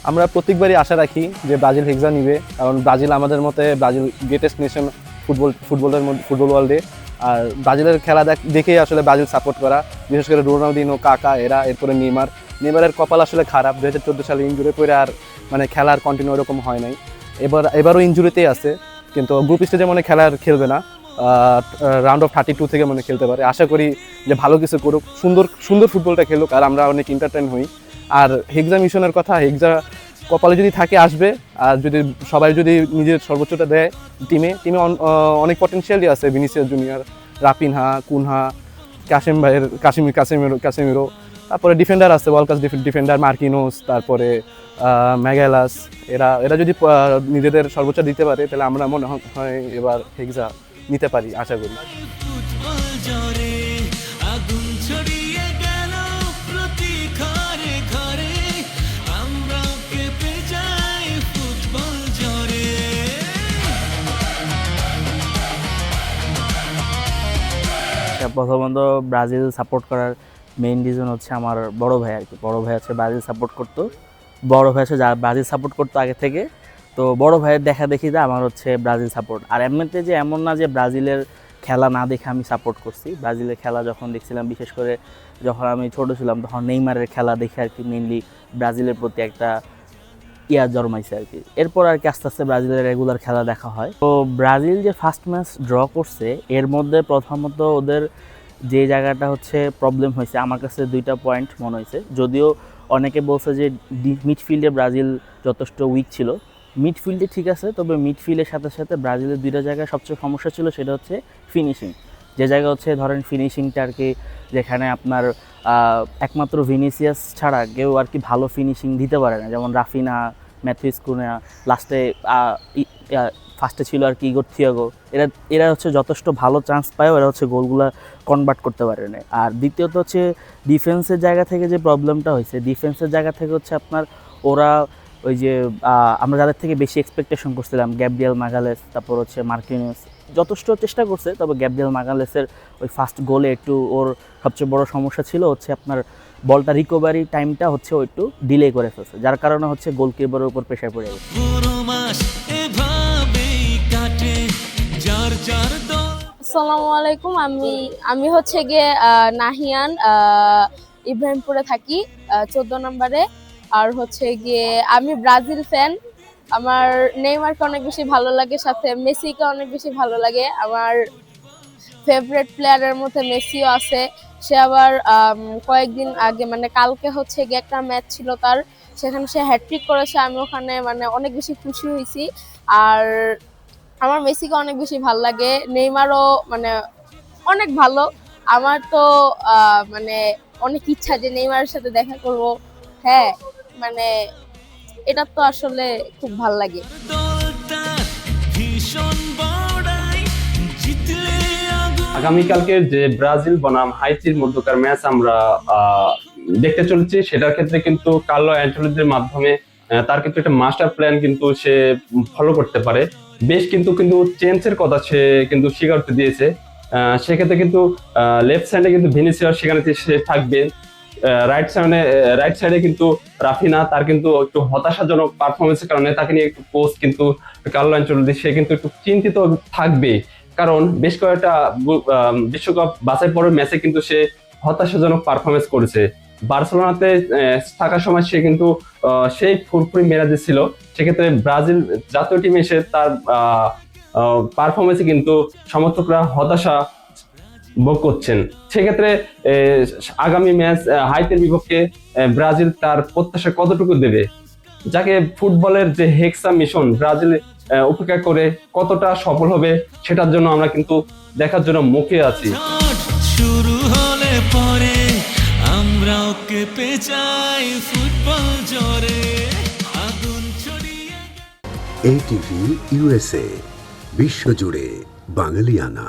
আমরা প্রত্যেকবারই আশা রাখি যে ব্রাজিল হেক্সা নিবে, কারণ ব্রাজিল আমাদের মতে ব্রাজিল গ্রেটেস্ট নেশন ফুটবল ওয়ার্ল্ডে। আর ব্রাজিলের খেলা দেখেই আসলে ব্রাজিল সাপোর্ট করা, বিশেষ করে রোনালদিনো, কাকা, এরপরে নেইমারের কপাল আসলে খারাপ। 2014 সালে ইনজুরি পড়ে আর মানে খেলার কন্টিনিউ এরকম হয় নাই। এবারও ইনজুরিতেই আছে, কিন্তু গ্রুপ স্টেজে মনে খেলবে না, রাউন্ড অফ 32 থেকে মনে খেলতে পারে। আশা করি যে ভালো কিছু করুক, সুন্দর ফুটবলটা খেলুক, আর আমরা অনেক এন্টারটেইন হই। আর হেক্সা মিশনের কথা, হেক্সা কপালে যদি থাকে আসবে, আর যদি সবাই যদি নিজের সর্বোচ্চটা দেয় টিমে অনেক পটেনশিয়ালই আছে। Vinicius junior, Raphinha, Cunha, Casemiro, তারপরে ডিফেন্ডার আছে, ওয়ার্ল্ড ক্লাস ডিফেন্ডার মার্কিনোস, তারপরে ম্যাগালাস। এরা যদি নিজেদের সর্বোচ্চ দিতে পারে, তাহলে আমরা মনে হয় এবার হেক্সা নিতে পারি, আশা করি। প্রথমত ব্রাজিল সাপোর্ট করার মেইন রিজন হচ্ছে আমার বড় ভাই আর কি। বড় ভাই হচ্ছে ব্রাজিল সাপোর্ট করতো, ব্রাজিল সাপোর্ট করতো আগে থেকে। তো বড় ভাইয়ের দেখা দেখিতে আমার হচ্ছে ব্রাজিল সাপোর্ট। আর এমনিতে যে এমন না যে ব্রাজিলের খেলা না দেখে আমি সাপোর্ট করছি। ব্রাজিলের খেলা যখন দেখছিলাম, বিশেষ করে যখন আমি ছোটো ছিলাম, তখন নেইমারের খেলা দেখে আর কি মেইনলি ব্রাজিলের প্রতি একটা জন্মাইছে আর কি। এরপর আর কি আস্তে আস্তে ব্রাজিলের রেগুলার খেলা দেখা হয়। তো ব্রাজিল যে ফার্স্ট ম্যাচ ড্র করছে, এর মধ্যে প্রথমত ওদের যে জায়গাটা হচ্ছে প্রবলেম হয়েছে, আমার কাছে 2টা পয়েন্ট মনে হয়েছে। যদিও অনেকে বলছে যে মিডফিল্ডে ব্রাজিল যথেষ্ট উইক ছিল। মিডফিল্ডে ঠিক আছে, তবে মিডফিল্ডের সাথে সাথে ব্রাজিলের 2টা জায়গায় সবচেয়ে সমস্যা ছিল, সেটা হচ্ছে ফিনিশিং। যে জায়গা হচ্ছে ধরেন ফিনিশিংটা আর কি, যেখানে আপনার একমাত্র ভিনিসিয়াস ছাড়া কেউ আর কি ভালো ফিনিশিং দিতে পারে না। যেমন রাফিনা, ম্যাথিউস কুনা, লাস্টে ফার্স্টে ছিল আর কি ইগোর থিয়াগো। এরা হচ্ছে যথেষ্ট ভালো চান্স পায়ও এরা হচ্ছে গোলগুলো কনভার্ট করতে পারে না। আর দ্বিতীয়ত হচ্ছে ডিফেন্সের জায়গা থেকে যে প্রবলেমটা হয়েছে, ডিফেন্সের জায়গা থেকে হচ্ছে আপনার ওরা ওই যে আমরা যাদের থেকে বেশি এক্সপেকটেশন করছিলাম, গ্যাব্রিয়েল মাগালেস, তারপর হচ্ছে মার্কিনিয়াস, যথেষ্ট চেষ্টা করছে। তবে গ্যাব্রিয়েল মাগালেসের ওই ফার্স্ট গোলে একটু ওর সবচেয়ে বড় সমস্যা ছিল হচ্ছে আপনার বলটা রিকভারি টাইমটা হচ্ছে ও একটু ডিলে করে ফেলছে, যার কারণে হচ্ছে গোলকিপারের উপর প্রেশার পড়ে গেছে। আসসালামু আলাইকুম। আমি হচ্ছে গিয়ে নাহিয়ান, ইব্রাহিমপুরে থাকি, 14 নম্বরে। আর হচ্ছে গিয়ে আমি ব্রাজিল ফ্যান। আমার নেইমারকে অনেক বেশি ভালো লাগে, সাথে মেসিকে অনেক বেশি ভালো লাগে। আমার ফেভারিট প্লেয়ারের মধ্যে মেসিও আছে। সে আবার কয়েকদিন আগে মানে কালকে হচ্ছে গিয়ে একটা ম্যাচ ছিল তার, সেখানে সে হ্যাটট্রিক করেছে। আমি ওখানে মানে অনেক বেশি খুশি হয়েছি। আর আমার মেসিকে অনেক বেশি ভালো লাগে, নেইমারও মানে অনেক ভালো। আমার তো মানে অনেক ইচ্ছা যে নেইমারের সাথে দেখা করব। হ্যাঁ, মানে এটা তো আসলে খুব ভালো লাগে। আগামীকালকের যে ব্রাজিল বনাম হাইতির মধ্যকার ম্যাচ আমরা দেখতে চলেছি, সেটার ক্ষেত্রে কিন্তু কার্লো অ্যানচেলত্তির মাধ্যমে তার কিন্তু একটা মাস্টার প্ল্যান কিন্তু সে ফলো করতে পারে। বেশ কিন্তু চেঞ্জের কথা সে কিন্তু স্বীকারোক্তি দিয়েছে। সেক্ষেত্রে কিন্তু লেফট সাইডে কিন্তু ভিনিসিয়াস সেখানে সে থাকবে, রাইট সাইডে কিন্তু রাফিনা। তার কিন্তু একটু হতাশাজনক পারফরমেন্সের কারণে তাকে নিয়ে একটু কোচ কিন্তু কার্লো অ্যানচেলত্তি সে কিন্তু একটু চিন্তিত থাকবে, কারণ বেশ কয়েকটা বিশ্বকাপ বাছাই পরের ম্যাচে কিন্তু সে হতাশাজনক পারফরমেন্স করেছে। বার্সেলোনাতে থাকার সময় সে কিন্তু সেই ফুরফুরি মেজাজে ছিল। সেক্ষেত্রে ব্রাজিল জাতীয় টিমে এসে তার পারফরমেন্সে কিন্তু সমর্থকরা হতাশা ভোগ করছেন। সেক্ষেত্রে আগামী ম্যাচ হাইতির বিপক্ষে ব্রাজিল তার প্রত্যাশা কতটুকু দেবে, যাকে ফুটবলের যে হেক্সা মিশন ব্রাজিল উপেক্ষা করে কতটা সফল হবে, সেটার জন্য আমরা কিন্তু দেখার জন্য মুখে আছি। শুরু হলে পরে আমরাও কেঁপে যাই ফুটবল জোরে আগুন ছড়িয়ে। ATV USA বিশ্বজুড়ে বাঙালিয়ানা।